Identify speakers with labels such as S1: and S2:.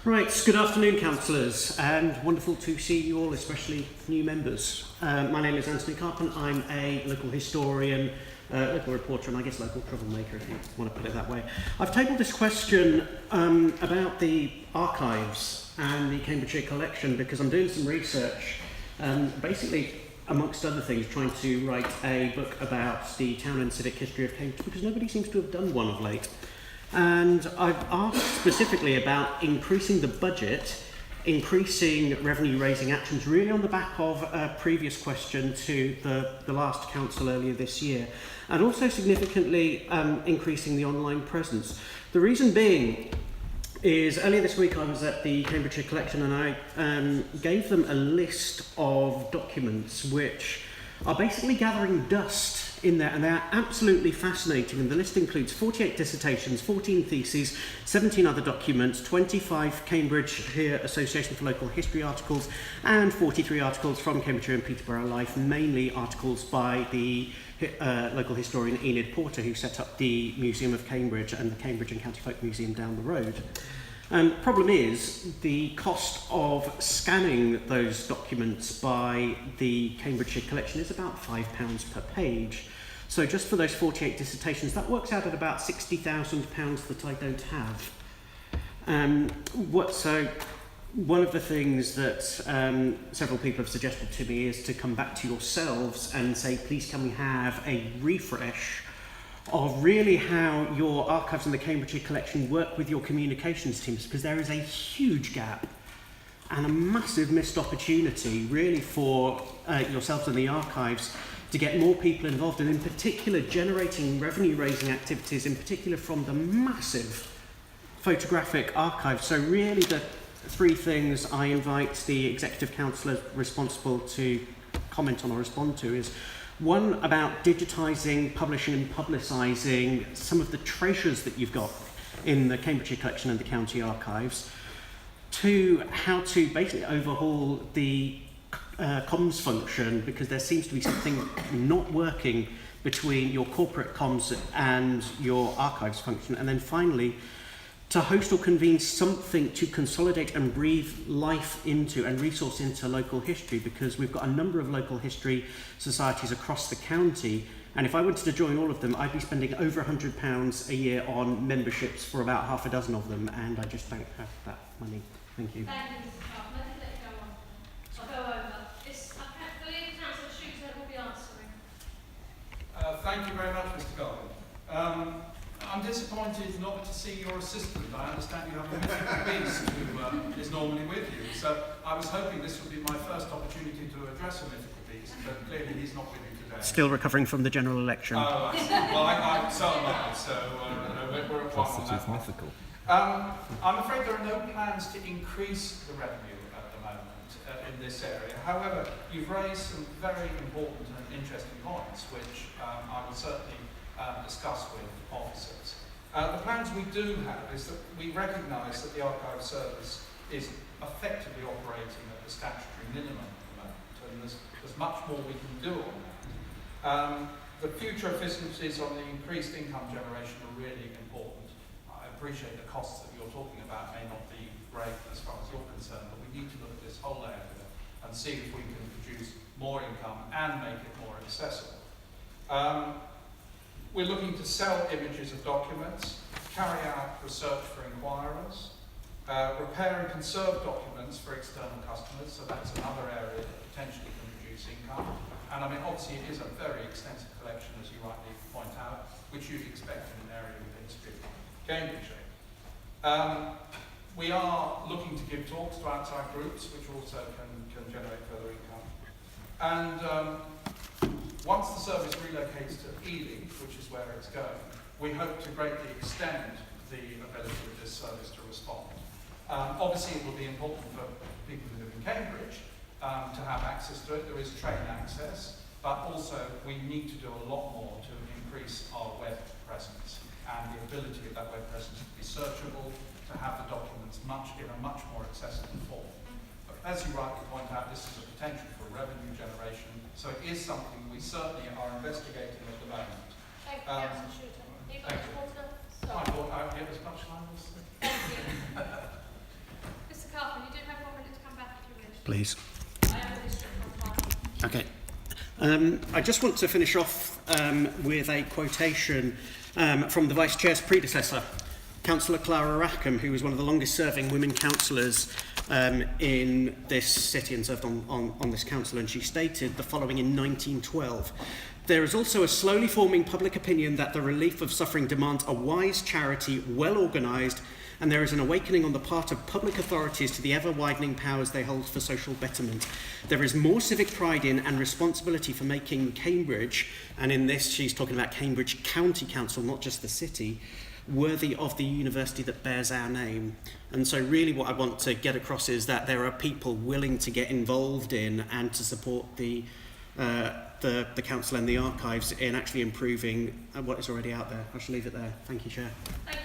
S1: Right, good afternoon, councillors, and wonderful to see you all, especially new members. My name is Antony Carpen. I'm a local historian, local reporter, and I guess local troublemaker, if you want to put it that way. I've tabled this question about the archives and the Cambridgeshire collection because I'm doing some research, basically, amongst other things, trying to write a book about the town and civic history of Cambridge because nobody seems to have done one of late. And I've asked specifically about increasing the budget, increasing revenue-raising actions, really on the back of a previous question to the last council earlier this year, and also significantly increasing the online presence. The reason being is earlier this week I was at the Cambridgeshire collection and I gave them a list of documents which are basically gathering dust in there, and they're absolutely fascinating. And the list includes 48 dissertations, 14 theses, 17 other documents, 25 Cambridgeshire Association for Local History articles, and 43 articles from Cambridgeshire and Peterborough Life, mainly articles by the local historian Enid Porter, who set up the Museum of Cambridge and the Cambridge and County Folk Museum down the road. The problem is the cost of scanning those documents by the Cambridgeshire collection is about £5 per page. So just for those 48 dissertations, that works out at about £60,000 that I don't have. So one of the things that several people have suggested to me is to come back to yourselves and say, please can we have a refresh of really how your archives and the Cambridgeshire collection work with your communications teams, because there is a huge gap and a massive missed opportunity really for yourselves and the archives to get more people involved, and in particular generating revenue-raising activities, in particular from the massive photographic archive. So really the three things I invite the Executive Councillor responsible to comment on or respond to is: one, about digitising, publishing and publicising some of the treasures that you've got in the Cambridgeshire collection and the county archives. Two, how to basically overhaul the comms function, because there seems to be something not working between your corporate comms and your archives function. And then finally, to host or convene something to consolidate and breathe life into and resource into local history, because we've got a number of local history societies across the county, and if I wanted to join all of them, I'd be spending over £100 a year on memberships for about half a dozen of them, and I just don't have that money. Thank you.
S2: Thank you, Mr. Carpen. Let me let you go on. I'll go over. I believe Councillor Shooter will be answering.
S3: Thank you very much, Mr. Carpen. I'm disappointed not to see your assistant. I understand you have a mythical beast who is normally with you. So I was hoping this would be my first opportunity to address a mythical beast, but clearly he's not with you today.
S1: Still recovering from the general election.
S3: Oh, I see. Well, so am I. So we're at one on that.
S4: Mythical.
S3: I'm afraid there are no plans to increase the revenue at the moment in this area. However, you've raised some very important and interesting points, which I will certainly discuss with officers. The plans we do have is that we recognise that the archive service is effectively operating at the statutory minimum at the moment, and there's much more we can do on that. The future efficiencies on the increased income generation are really important. I appreciate the costs that you're talking about may not be great as far as you're concerned, but we need to look at this whole area and see if we can produce more income and make it more accessible. We're looking to sell images of documents, carry out research for inquirers, repair and conserve documents for external customers, so that's another area that potentially can produce income. And I mean, obviously it is a very extensive collection, as you rightly point out, which you'd expect in an area with the history of Cambridgeshire. We are looking to give talks to outside groups, which also can generate further income. And once the service relocates to Ely, which is where it's going, we hope to greatly extend the ability of this service to respond. Obviously, it will be important for people who live in Cambridge to have access to it. There is train access, but also we need to do a lot more to increase our web presence and the ability of that web presence to be searchable, to have the documents in a much more accessible form. But as you rightly point out, this is a potential for revenue generation, so it is something we certainly are investigating at the moment.
S2: Thank you, Councillor Shooter. You've got
S3: Thank you.
S2: water?
S3: I thought I would get as much time as...
S2: Thank you.
S1: please?
S2: I am a district constable.
S1: Okay. I just want to finish off with a quotation from the Vice Chair's predecessor, Councillor Cllr, who was one of the longest serving women councillors in this city and served on this council, and she stated the following in 1912. There is also a slowly forming public opinion that the relief of suffering demands a wise charity, well organised, and there is an awakening on the part of public authorities to the ever-widening powers they hold for social betterment. There is more civic pride in and responsibility for making Cambridge, and in this she's talking about Cambridge County Council, not just the city, worthy of the university that bears our name. And so really what I want to get across is that there are people willing to get involved in and to support the council and the archives in actually improving what is already out there. I shall leave it there. Thank you, Chair.
S2: Thank